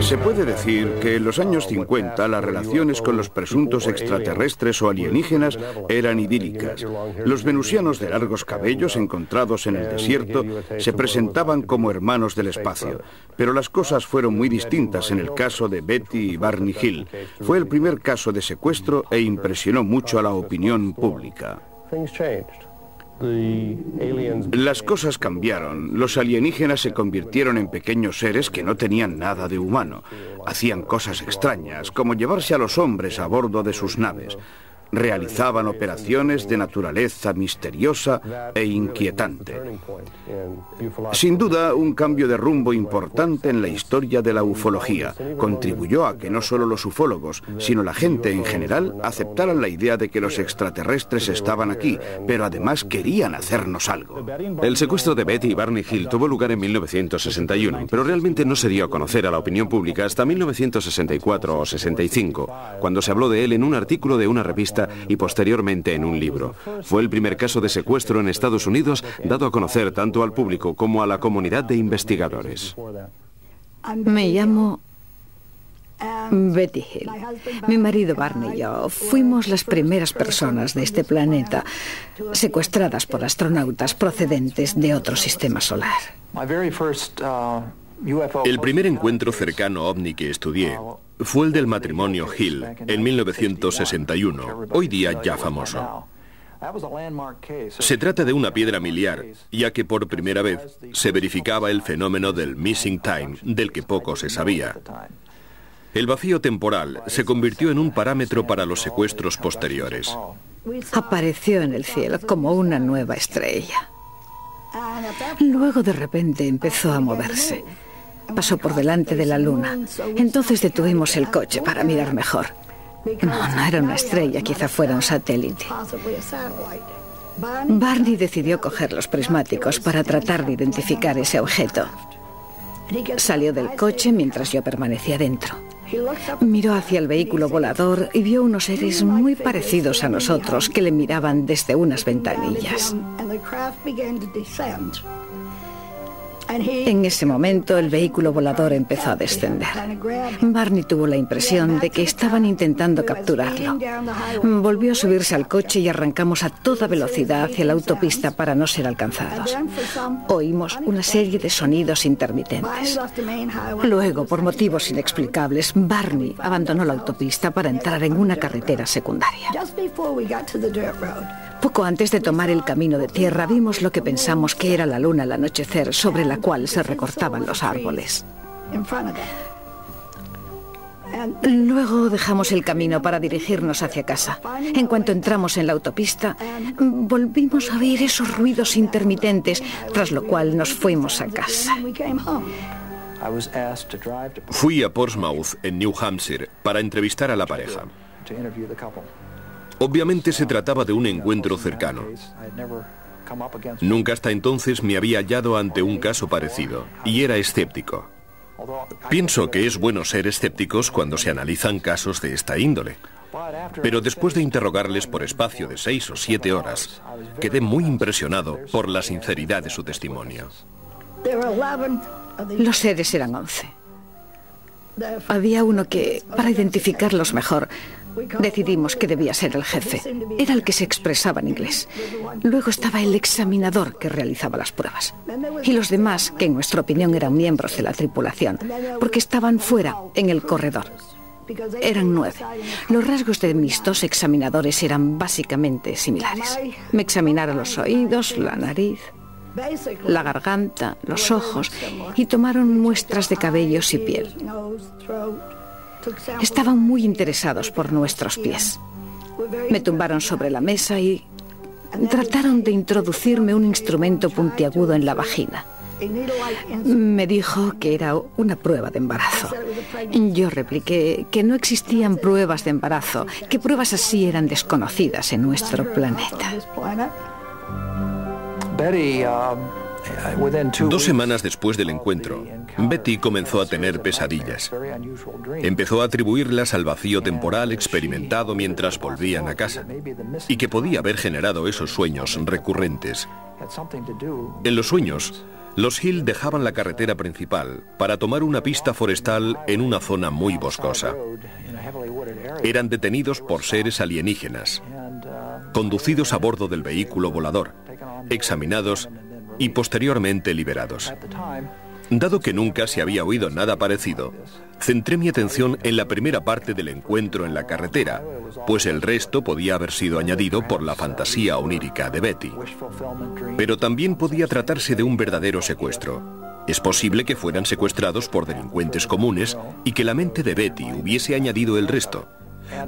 Se puede decir que en los años 50 las relaciones con los presuntos extraterrestres o alienígenas eran idílicas. Los venusianos de largos cabellos encontrados en el desierto se presentaban como hermanos del espacio. Pero las cosas fueron muy distintas en el caso de Betty y Barney Hill. Fue el primer caso de secuestro e impresionó mucho a la opinión pública. Las cosas cambiaron. Los alienígenas se convirtieron en pequeños seres que no tenían nada de humano. Hacían cosas extrañas, como llevarse a los hombres a bordo de sus naves. Realizaban operaciones de naturaleza misteriosa e inquietante. Sin duda, un cambio de rumbo importante en la historia de la ufología. Contribuyó a que no solo los ufólogos, sino la gente en general, aceptaran la idea de que los extraterrestres estaban aquí, pero además querían hacernos algo. El secuestro de Betty y Barney Hill tuvo lugar en 1961, pero realmente no se dio a conocer a la opinión pública hasta 1964 o 65, cuando se habló de él en un artículo de una revista y posteriormente en un libro. Fue el primer caso de secuestro en Estados Unidos dado a conocer tanto al público como a la comunidad de investigadores. Me llamo Betty Hill. Mi marido Barney y yo fuimos las primeras personas de este planeta secuestradas por astronautas procedentes de otro sistema solar. El primer encuentro cercano ovni que estudié fue el del matrimonio Hill en 1961, hoy día ya famoso. Se trata de una piedra miliar, ya que por primera vez se verificaba el fenómeno del missing time, del que poco se sabía. El vacío temporal se convirtió en un parámetro para los secuestros posteriores. Apareció en el cielo como una nueva estrella. Luego de repente empezó a moverse. Pasó por delante de la luna. Entonces detuvimos el coche para mirar mejor. No era una estrella, quizá fuera un satélite. Barney decidió coger los prismáticos para tratar de identificar ese objeto. Salió del coche mientras yo permanecía dentro. Miró hacia el vehículo volador y vio unos seres muy parecidos a nosotros que le miraban desde unas ventanillas. En ese momento el vehículo volador empezó a descender. Barney tuvo la impresión de que estaban intentando capturarlo. Volvió a subirse al coche y arrancamos a toda velocidad hacia la autopista para no ser alcanzados. Oímos una serie de sonidos intermitentes. Luego, por motivos inexplicables, Barney abandonó la autopista para entrar en una carretera secundaria. Poco antes de tomar el camino de tierra, vimos lo que pensamos que era la luna al anochecer, sobre la cual se recortaban los árboles. Luego dejamos el camino para dirigirnos hacia casa. En cuanto entramos en la autopista, volvimos a oír esos ruidos intermitentes, tras lo cual nos fuimos a casa. Fui a Portsmouth, en New Hampshire, para entrevistar a la pareja. Obviamente se trataba de un encuentro cercano. Nunca hasta entonces me había hallado ante un caso parecido, y era escéptico. Pienso que es bueno ser escépticos cuando se analizan casos de esta índole. Pero después de interrogarles por espacio de 6 o 7 horas, quedé muy impresionado por la sinceridad de su testimonio. Los seres eran 11. Había uno que, para identificarlos mejor, decidimos que debía ser el jefe. Era el que se expresaba en inglés. Luego estaba el examinador que realizaba las pruebas. Y los demás, que en nuestra opinión eran miembros de la tripulación, porque estaban fuera, en el corredor. Eran 9. Los rasgos de mis 2 examinadores eran básicamente similares. Me examinaron los oídos, la nariz, la garganta, los ojos y tomaron muestras de cabellos y piel. Estaban muy interesados por nuestros pies. Me tumbaron sobre la mesa y trataron de introducirme un instrumento puntiagudo en la vagina. Me dijo que era una prueba de embarazo. Yo repliqué que no existían pruebas de embarazo, que pruebas así eran desconocidas en nuestro planeta. 2 semanas después del encuentro, Betty comenzó a tener pesadillas. Empezó a atribuirlas al vacío temporal experimentado mientras volvían a casa, y que podía haber generado esos sueños recurrentes. En los sueños, Los Hill dejaban la carretera principal para tomar una pista forestal en una zona muy boscosa. Eran detenidos por seres alienígenas, conducidos a bordo del vehículo volador, examinados y posteriormente liberados. Dado que nunca se había oído nada parecido, centré mi atención en la primera parte del encuentro en la carretera, pues el resto podía haber sido añadido por la fantasía onírica de Betty. Pero también podía tratarse de un verdadero secuestro. Es posible que fueran secuestrados por delincuentes comunes y que la mente de Betty hubiese añadido el resto.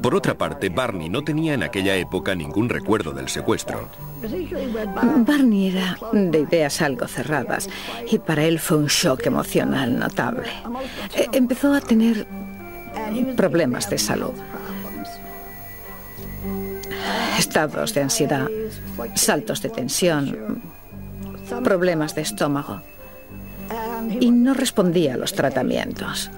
Por otra parte, Barney no tenía en aquella época ningún recuerdo del secuestro. Barney era de ideas algo cerradas y para él fue un shock emocional notable. Empezó a tener problemas de salud. Estados de ansiedad, saltos de tensión, problemas de estómago. Y no respondía a los tratamientos.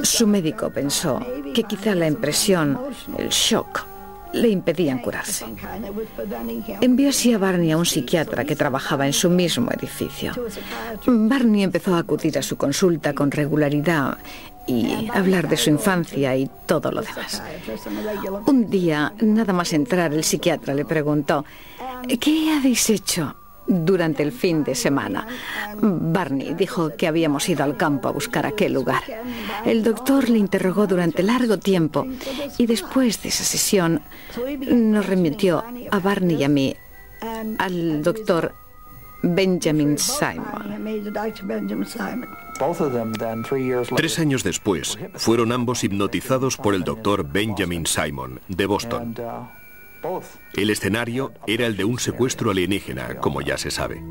Su médico pensó que quizá la impresión, el shock, le impedían curarse. Envió así a Barney a un psiquiatra que trabajaba en su mismo edificio. Barney empezó a acudir a su consulta con regularidad y hablar de su infancia y todo lo demás. Un día, nada más entrar, el psiquiatra le preguntó: ¿qué habéis hecho durante el fin de semana? Barney dijo que habíamos ido al campo a buscar aquel lugar. El doctor le interrogó durante largo tiempo y después de esa sesión nos remitió a Barney y a mí al doctor Benjamin Simon. 3 años después, fueron ambos hipnotizados por el doctor Benjamin Simon, de Boston. El escenario era el de un secuestro alienígena, como ya se sabe.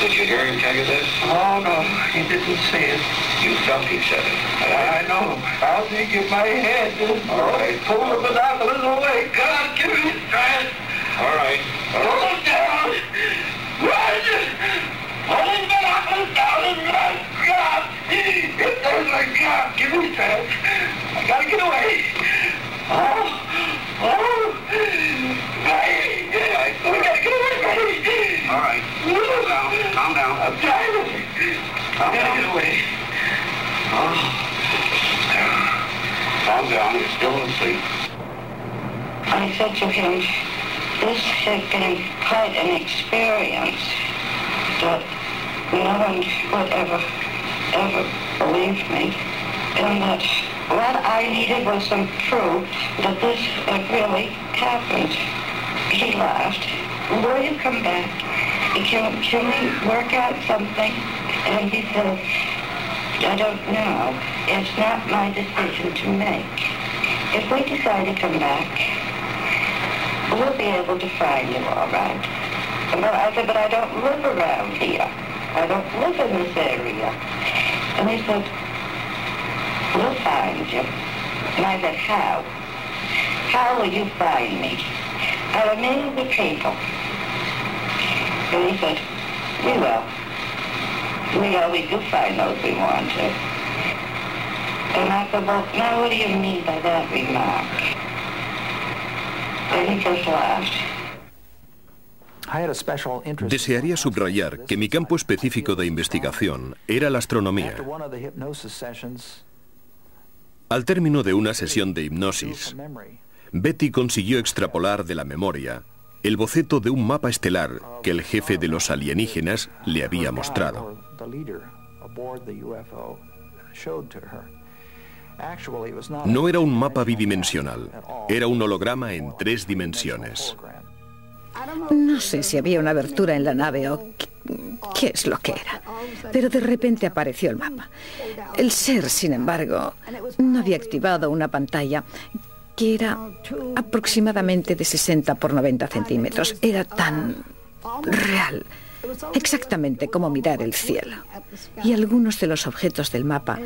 Did you hear him tell you this? Oh, no, he didn't say it. You felt he said it. I know. I'll take it in my head. All right. Pull the binoculars away. God, give me strength. All right. Pull them down. Run! Pull the binoculars down and run. God! If there's a God, give me strength. I gotta get away. Oh! Hey! We gotta get away, buddy! All right. Calm down. I'm trying. I'm gonna get away. Oh. Calm down. You're still asleep. I said to him, this has been quite an experience that no one would ever believe me. And that what I needed was some proof that this had really happened. He laughed. Will you come back? Can we work out something? And he said, I don't know. It's not my decision to make. If we decide to come back, we'll be able to find you all right. But I said, but I don't live around here. I don't live in this area. And he said, we'll find you. And I said, how? How will you find me? I'll amaze the people. And he said, we will. We always do find those we want to. And I said, well, now what do you mean by that remark? And he just laughed. Desearía subrayar que mi campo específico de investigación era la astronomía. Al término de una sesión de hipnosis, Betty consiguió extrapolar de la memoria el boceto de un mapa estelar que el jefe de los alienígenas le había mostrado. No era un mapa bidimensional, era un holograma en 3 dimensiones. No sé si había una abertura en la nave o qué es lo que era, pero de repente apareció el mapa. El ser, sin embargo, no había activado una pantalla que era aproximadamente de 60 por 90 centímetros. Era tan real, exactamente como mirar el cielo. Y algunos de los objetos del mapa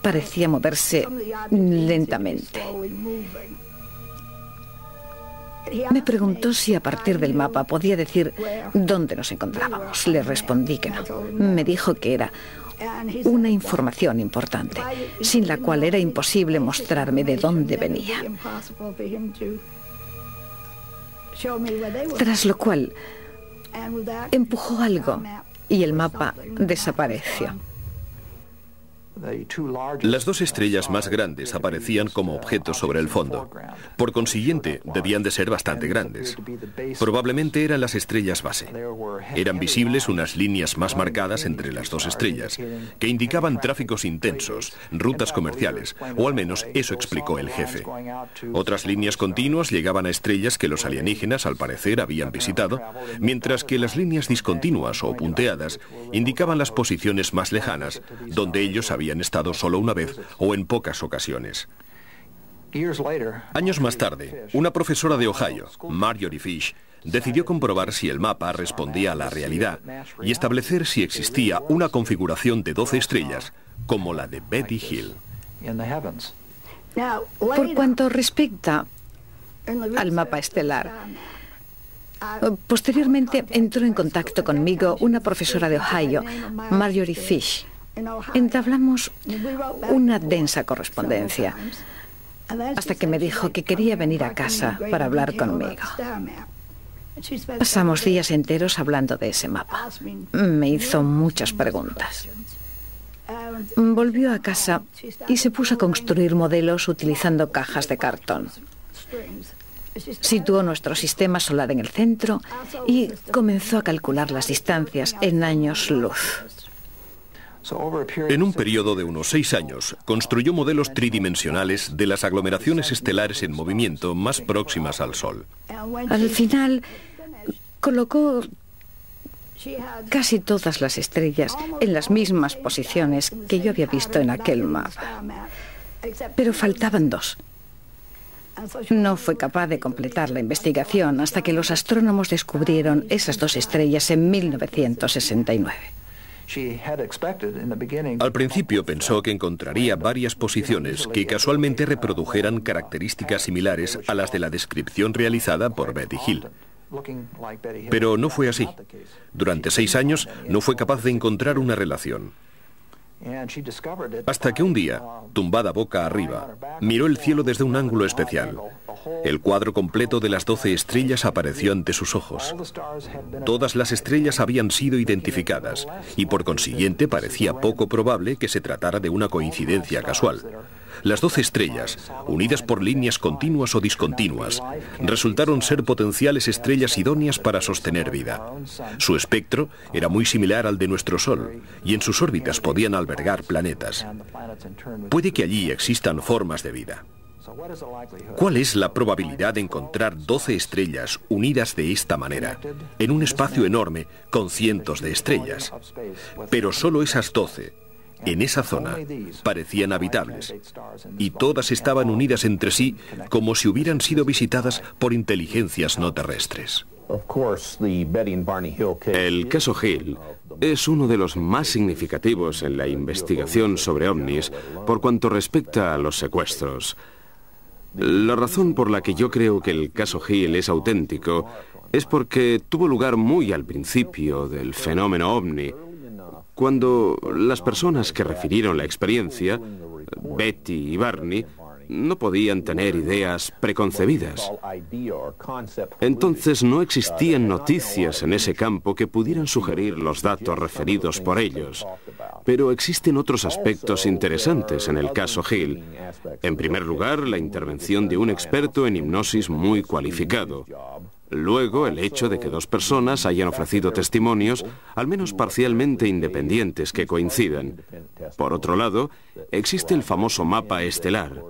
parecía moverse lentamente. Me preguntó si a partir del mapa podía decir dónde nos encontrábamos. Le respondí que no. Me dijo que era una información importante, sin la cual era imposible mostrarme de dónde venía. Tras lo cual, empujó algo y el mapa desapareció. Las dos estrellas más grandes aparecían como objetos sobre el fondo. Por consiguiente, debían de ser bastante grandes. Probablemente eran las estrellas base. Eran visibles unas líneas más marcadas entre las dos estrellas, que indicaban tráficos intensos, rutas comerciales, o al menos eso explicó el jefe. Otras líneas continuas llegaban a estrellas que los alienígenas, al parecer, habían visitado, mientras que las líneas discontinuas o punteadas indicaban las posiciones más lejanas, donde ellos habían estado solo una vez o en pocas ocasiones. Años más tarde, una profesora de Ohio, Marjorie Fish, decidió comprobar si el mapa respondía a la realidad y establecer si existía una configuración de 12 estrellas, como la de Betty Hill. Por cuanto respecta al mapa estelar, posteriormente entró en contacto conmigo una profesora de Ohio, Marjorie Fish. Entablamos una densa correspondencia, hasta que me dijo que quería venir a casa para hablar conmigo. Pasamos días enteros hablando de ese mapa. Me hizo muchas preguntas. Volvió a casa y se puso a construir modelos utilizando cajas de cartón. Situó nuestro sistema solar en el centro y comenzó a calcular las distancias en años luz. En un periodo de unos 6 años, construyó modelos tridimensionales de las aglomeraciones estelares en movimiento más próximas al Sol. Al final, colocó casi todas las estrellas en las mismas posiciones que yo había visto en aquel mapa. Pero faltaban 2. No fue capaz de completar la investigación hasta que los astrónomos descubrieron esas 2 estrellas en 1969. Al principio pensó que encontraría varias posiciones que casualmente reprodujeran características similares a las de la descripción realizada por Betty Hill. Pero no fue así. Durante 6 años no fue capaz de encontrar una relación. Hasta que un día, tumbada boca arriba, miró el cielo desde un ángulo especial. El cuadro completo de las 12 estrellas apareció ante sus ojos. Todas las estrellas habían sido identificadas y por consiguiente parecía poco probable que se tratara de una coincidencia casual. Las 12 estrellas, unidas por líneas continuas o discontinuas, resultaron ser potenciales estrellas idóneas para sostener vida. Su espectro era muy similar al de nuestro Sol, y en sus órbitas podían albergar planetas. Puede que allí existan formas de vida. ¿Cuál es la probabilidad de encontrar 12 estrellas unidas de esta manera, en un espacio enorme con cientos de estrellas? Pero solo esas 12, en esa zona, parecían habitables, y todas estaban unidas entre sí como si hubieran sido visitadas por inteligencias no terrestres. El caso Hill es uno de los más significativos en la investigación sobre ovnis por cuanto respecta a los secuestros. La razón por la que yo creo que el caso Hill es auténtico es porque tuvo lugar muy al principio del fenómeno ovni, cuando las personas que refirieron la experiencia, Betty y Barney, no podían tener ideas preconcebidas. Entonces no existían noticias en ese campo que pudieran sugerir los datos referidos por ellos. Pero existen otros aspectos interesantes en el caso Hill. En primer lugar, la intervención de un experto en hipnosis muy cualificado. Luego, el hecho de que 2 personas hayan ofrecido testimonios, al menos parcialmente independientes, que coincidan. Por otro lado, existe el famoso mapa estelar.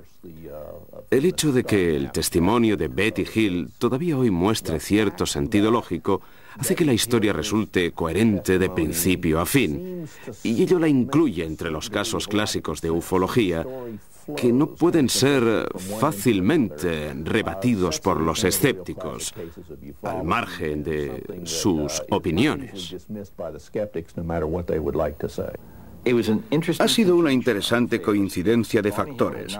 El hecho de que el testimonio de Betty Hill todavía hoy muestre cierto sentido lógico hace que la historia resulte coherente de principio a fin, y ello la incluye entre los casos clásicos de ufología que no pueden ser fácilmente rebatidos por los escépticos, al margen de sus opiniones. Ha sido una interesante coincidencia de factores.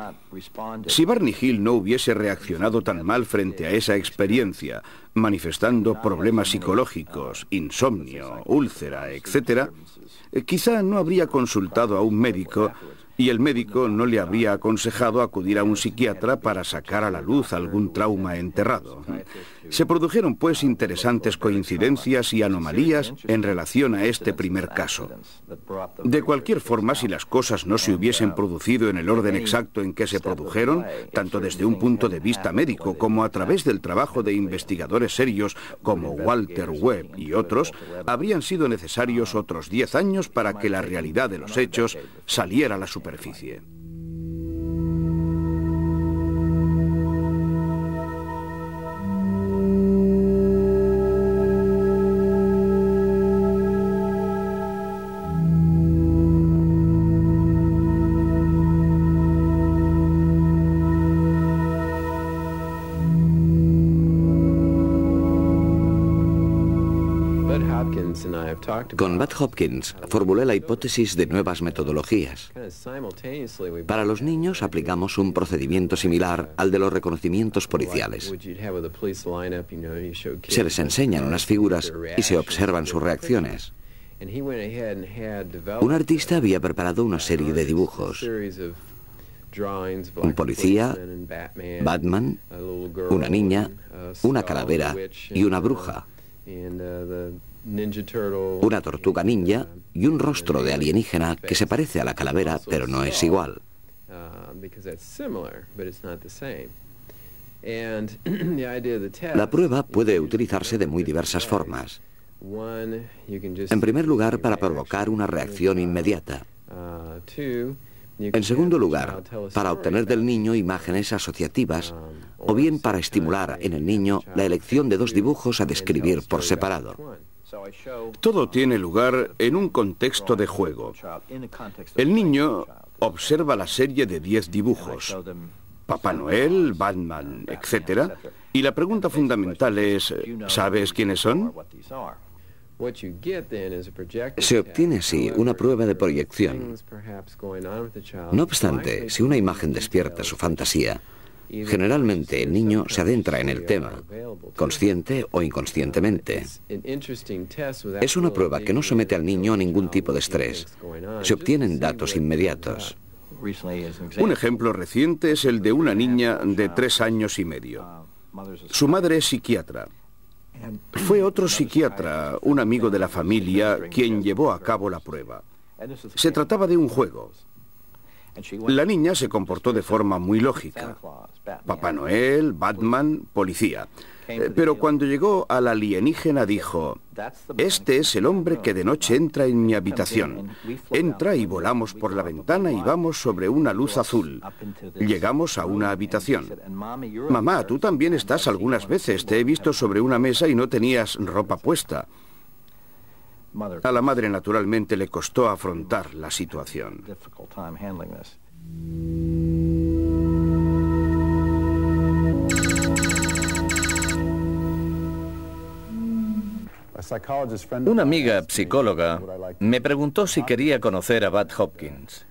Si Barney Hill no hubiese reaccionado tan mal frente a esa experiencia, manifestando problemas psicológicos, insomnio, úlcera, etc., quizá no habría consultado a un médico y el médico no le habría aconsejado acudir a un psiquiatra para sacar a la luz algún trauma enterrado. Se produjeron, pues, interesantes coincidencias y anomalías en relación a este primer caso. De cualquier forma, si las cosas no se hubiesen producido en el orden exacto en que se produjeron, tanto desde un punto de vista médico como a través del trabajo de investigadores serios como Walter Webb y otros, habrían sido necesarios otros 10 años para que la realidad de los hechos saliera a la superficie. Con Bud Hopkins formulé la hipótesis de nuevas metodologías. Para los niños aplicamos un procedimiento similar al de los reconocimientos policiales. Se les enseñan unas figuras y se observan sus reacciones. Un artista había preparado una serie de dibujos. Un policía, Batman, una niña, una calavera y una bruja. Una tortuga ninja y un rostro de alienígena que se parece a la calavera, pero no es igual. La prueba puede utilizarse de muy diversas formas. En primer lugar, para provocar una reacción inmediata. En segundo lugar, para obtener del niño imágenes asociativas, o bien para estimular en el niño la elección de dos dibujos a describir por separado. Todo tiene lugar en un contexto de juego. El niño observa la serie de 10 dibujos, Papá Noel, Batman, etc. Y la pregunta fundamental es, ¿sabes quiénes son? Se obtiene así una prueba de proyección. No obstante, si una imagen despierta su fantasía, generalmente el niño se adentra en el tema, consciente o inconscientemente. Es una prueba que no somete al niño a ningún tipo de estrés. Se obtienen datos inmediatos. Un ejemplo reciente es el de una niña de 3 años y medio. Su madre es psiquiatra. Fue otro psiquiatra, un amigo de la familia, quien llevó a cabo la prueba. Se trataba de un juego. La niña se comportó de forma muy lógica. Papá Noel, Batman, policía. Pero cuando llegó al alienígena dijo, este es el hombre que de noche entra en mi habitación. Entra y volamos por la ventana y vamos sobre una luz azul. Llegamos a una habitación. Mamá, tú también estás algunas veces. Te he visto sobre una mesa y no tenías ropa puesta. A la madre, naturalmente, le costó afrontar la situación. Una amiga psicóloga me preguntó si quería conocer a Bud Hopkins.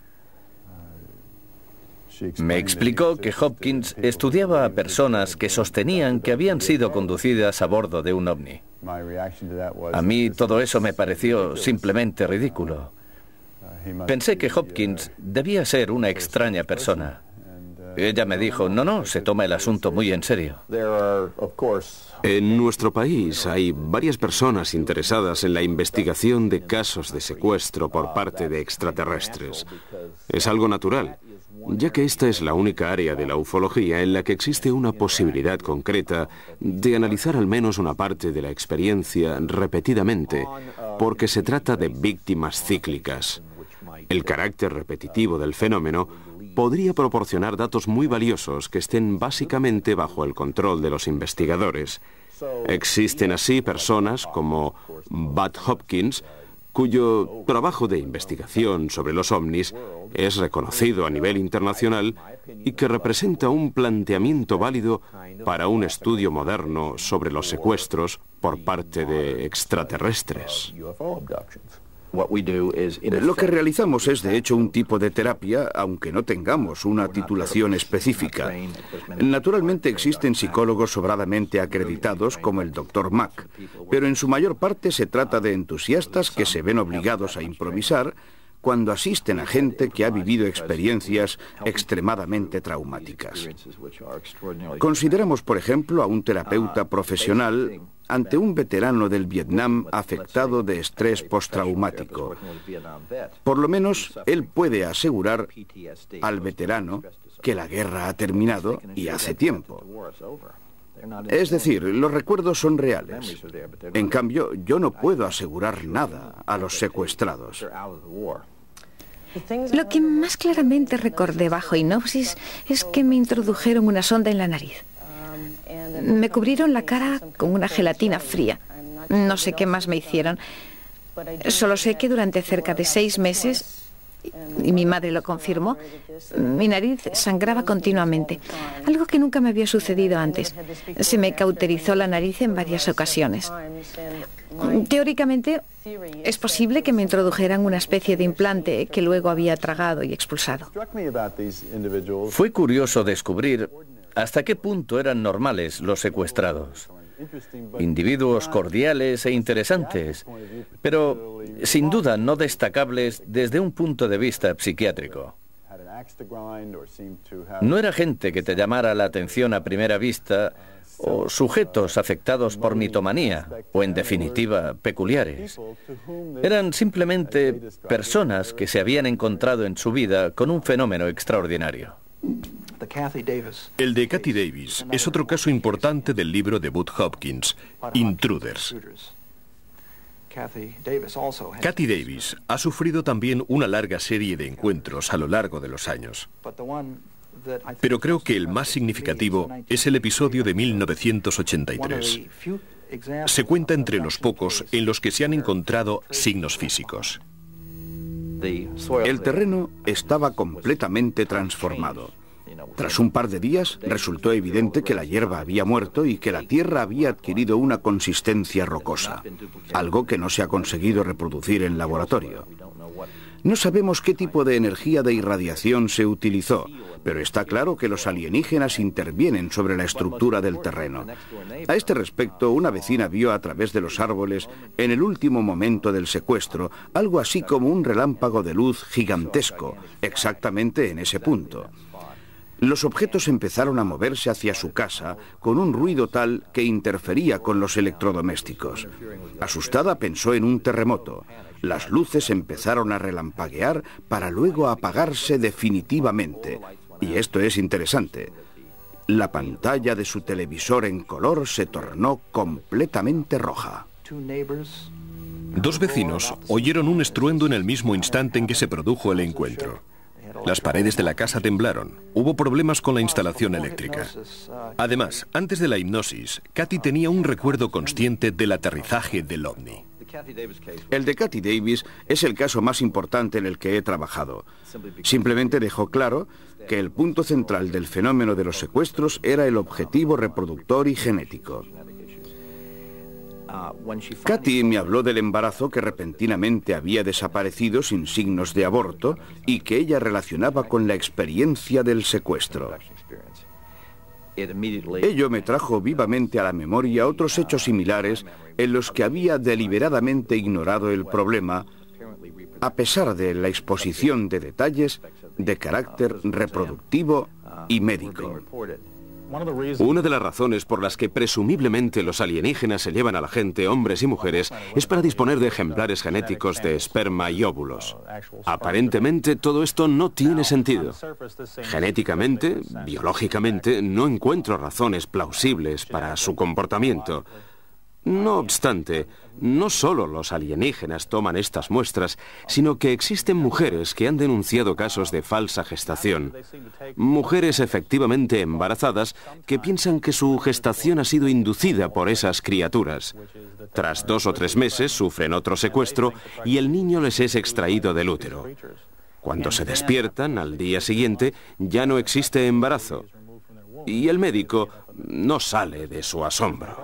Me explicó que Hopkins estudiaba a personas que sostenían que habían sido conducidas a bordo de un ovni. A mí todo eso me pareció simplemente ridículo. Pensé que Hopkins debía ser una extraña persona. Ella me dijo, no, se toma el asunto muy en serio. En nuestro país hay varias personas interesadas en la investigación de casos de secuestro por parte de extraterrestres. Es algo natural, ya que esta es la única área de la ufología en la que existe una posibilidad concreta de analizar al menos una parte de la experiencia repetidamente, porque se trata de víctimas cíclicas. El carácter repetitivo del fenómeno podría proporcionar datos muy valiosos que estén básicamente bajo el control de los investigadores. Existen así personas como Bud Hopkins, cuyo trabajo de investigación sobre los ovnis es reconocido a nivel internacional y que representa un planteamiento válido para un estudio moderno sobre los secuestros por parte de extraterrestres. Lo que realizamos es, de hecho, un tipo de terapia, aunque no tengamos una titulación específica. Naturalmente existen psicólogos sobradamente acreditados, como el Dr. Mack, pero en su mayor parte se trata de entusiastas que se ven obligados a improvisar cuando asisten a gente que ha vivido experiencias extremadamente traumáticas. Consideramos, por ejemplo, a un terapeuta profesional ante un veterano del Vietnam afectado de estrés postraumático. Por lo menos, él puede asegurar al veterano que la guerra ha terminado y hace tiempo. Es decir, los recuerdos son reales. En cambio, yo no puedo asegurar nada a los secuestrados. Lo que más claramente recordé bajo hipnosis es que me introdujeron una sonda en la nariz. Me cubrieron la cara con una gelatina fría. No sé qué más me hicieron. Solo sé que durante cerca de 6 meses, y mi madre lo confirmó, mi nariz sangraba continuamente, algo que nunca me había sucedido antes. Se me cauterizó la nariz en varias ocasiones. Teóricamente, es posible que me introdujeran una especie de implante que luego había tragado y expulsado. Fue curioso descubrir hasta qué punto eran normales los secuestrados. Individuos cordiales e interesantes, pero sin duda no destacables desde un punto de vista psiquiátrico. No era gente que te llamara la atención a primera vista o sujetos afectados por mitomanía o, en definitiva, peculiares. Eran simplemente personas que se habían encontrado en su vida con un fenómeno extraordinario. El de Kathy Davis es otro caso importante del libro de Bud Hopkins, Intruders. Kathy Davis ha sufrido también una larga serie de encuentros a lo largo de los años. Pero creo que el más significativo es el episodio de 1983. Se cuenta entre los pocos en los que se han encontrado signos físicos. El terreno estaba completamente transformado. Tras un par de días, resultó evidente que la hierba había muerto y que la tierra había adquirido una consistencia rocosa, algo que no se ha conseguido reproducir en laboratorio. No sabemos qué tipo de energía de irradiación se utilizó, pero está claro que los alienígenas intervienen sobre la estructura del terreno. A este respecto, una vecina vio a través de los árboles, en el último momento del secuestro, algo así como un relámpago de luz gigantesco, exactamente en ese punto. Los objetos empezaron a moverse hacia su casa con un ruido tal que interfería con los electrodomésticos. Asustada pensó en un terremoto. Las luces empezaron a relampaguear para luego apagarse definitivamente. Y esto es interesante. La pantalla de su televisor en color se tornó completamente roja. 2 vecinos oyeron un estruendo en el mismo instante en que se produjo el encuentro. Las paredes de la casa temblaron. Hubo problemas con la instalación eléctrica. Además, antes de la hipnosis, Kathy tenía un recuerdo consciente del aterrizaje del ovni. El de Kathy Davis es el caso más importante en el que he trabajado. Simplemente dejó claro que el punto central del fenómeno de los secuestros era el objetivo reproductor y genético. Kathy me habló del embarazo que repentinamente había desaparecido sin signos de aborto y que ella relacionaba con la experiencia del secuestro. Ello me trajo vivamente a la memoria otros hechos similares en los que había deliberadamente ignorado el problema, a pesar de la exposición de detalles de carácter reproductivo y médico. Una de las razones por las que presumiblemente los alienígenas se llevan a la gente, hombres y mujeres, es para disponer de ejemplares genéticos de esperma y óvulos. Aparentemente todo esto no tiene sentido. Genéticamente, biológicamente, no encuentro razones plausibles para su comportamiento. No obstante, no solo los alienígenas toman estas muestras, sino que existen mujeres que han denunciado casos de falsa gestación. Mujeres efectivamente embarazadas que piensan que su gestación ha sido inducida por esas criaturas. Tras 2 o 3 meses sufren otro secuestro y el niño les es extraído del útero. Cuando se despiertan, al día siguiente, ya no existe embarazo. y el médico no sale de su asombro.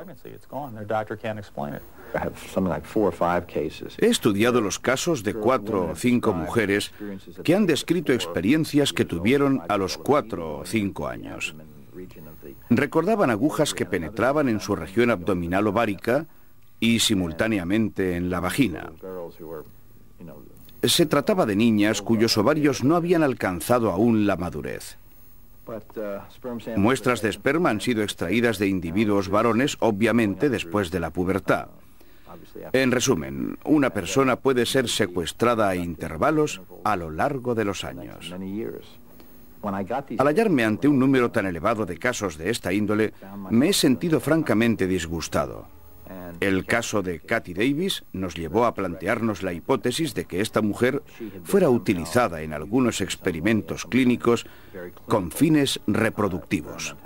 He estudiado los casos de 4 o 5 mujeres que han descrito experiencias que tuvieron a los 4 o 5 años. Recordaban agujas que penetraban en su región abdominal ovárica y simultáneamente en la vagina. Se trataba de niñas cuyos ovarios no habían alcanzado aún la madurez. Muestras de esperma han sido extraídas de individuos varones, obviamente después de la pubertad. En resumen, una persona puede ser secuestrada a intervalos a lo largo de los años. Al hallarme ante un número tan elevado de casos de esta índole, me he sentido francamente disgustado. El caso de Katy Davis nos llevó a plantearnos la hipótesis de que esta mujer fuera utilizada en algunos experimentos clínicos con fines reproductivos.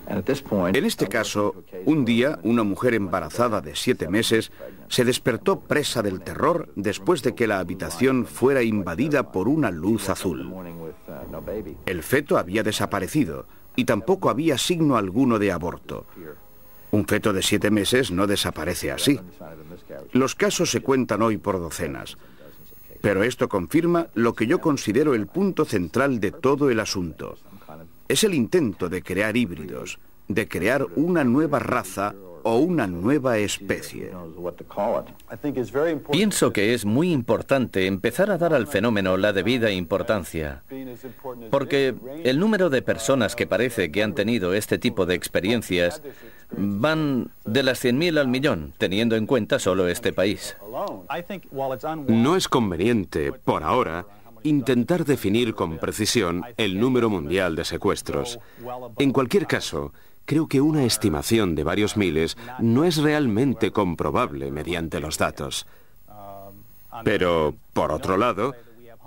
En este caso, un día, una mujer embarazada de 7 meses se despertó presa del terror después de que la habitación fuera invadida por una luz azul. El feto había desaparecido y tampoco había signo alguno de aborto. Un feto de 7 meses no desaparece así. Los casos se cuentan hoy por docenas. Pero esto confirma lo que yo considero el punto central de todo el asunto. Es el intento de crear híbridos, de crear una nueva raza o una nueva especie. Pienso que es muy importante empezar a dar al fenómeno la debida importancia, porque el número de personas que parece que han tenido este tipo de experiencias van de las 100.000 al millón, teniendo en cuenta solo este país. No es conveniente, por ahora, intentar definir con precisión el número mundial de secuestros. En cualquier caso, creo que una estimación de varios miles no es realmente comprobable mediante los datos. Pero, por otro lado,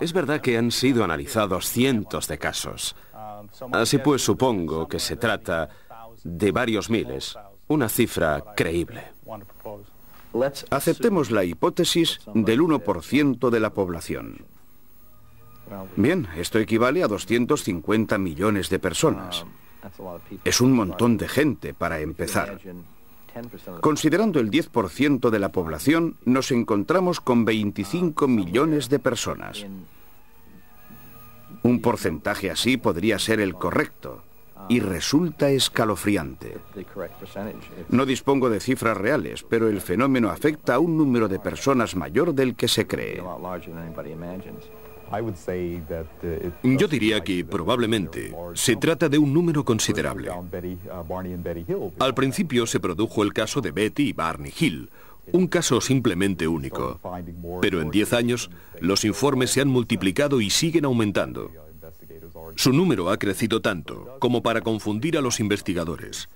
es verdad que han sido analizados cientos de casos. Así pues, supongo que se trata de varios miles, una cifra creíble. Aceptemos la hipótesis del 1% de la población. Bien, esto equivale a 250 millones de personas. Es un montón de gente para empezar. Considerando el 10% de la población, nos encontramos con 25 millones de personas. Un porcentaje así podría ser el correcto, y resulta escalofriante. No dispongo de cifras reales, pero el fenómeno afecta a un número de personas mayor del que se cree. Yo diría que probablemente se trata de un número considerable. Al principio se produjo el caso de Betty y Barney Hill, un caso simplemente único. Pero en 10 años, los informes se han multiplicado y siguen aumentando. Su número ha crecido tanto como para confundir a los investigadores.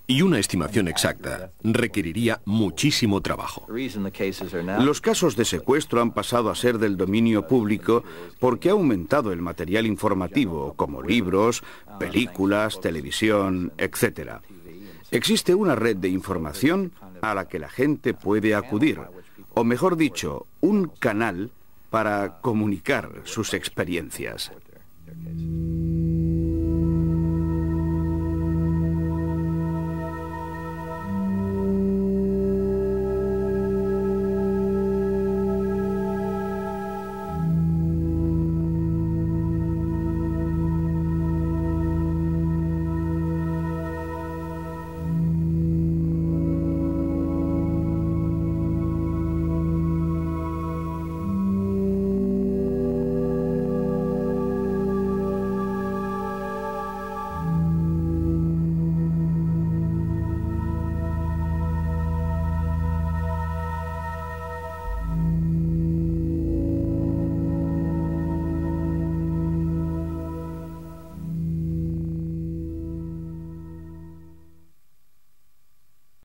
Y una estimación exacta requeriría muchísimo trabajo. Los casos de secuestro han pasado a ser del dominio público porque ha aumentado el material informativo, como libros, películas, televisión, etc. Existe una red de información a la que la gente puede acudir, o mejor dicho, un canal para comunicar sus experiencias.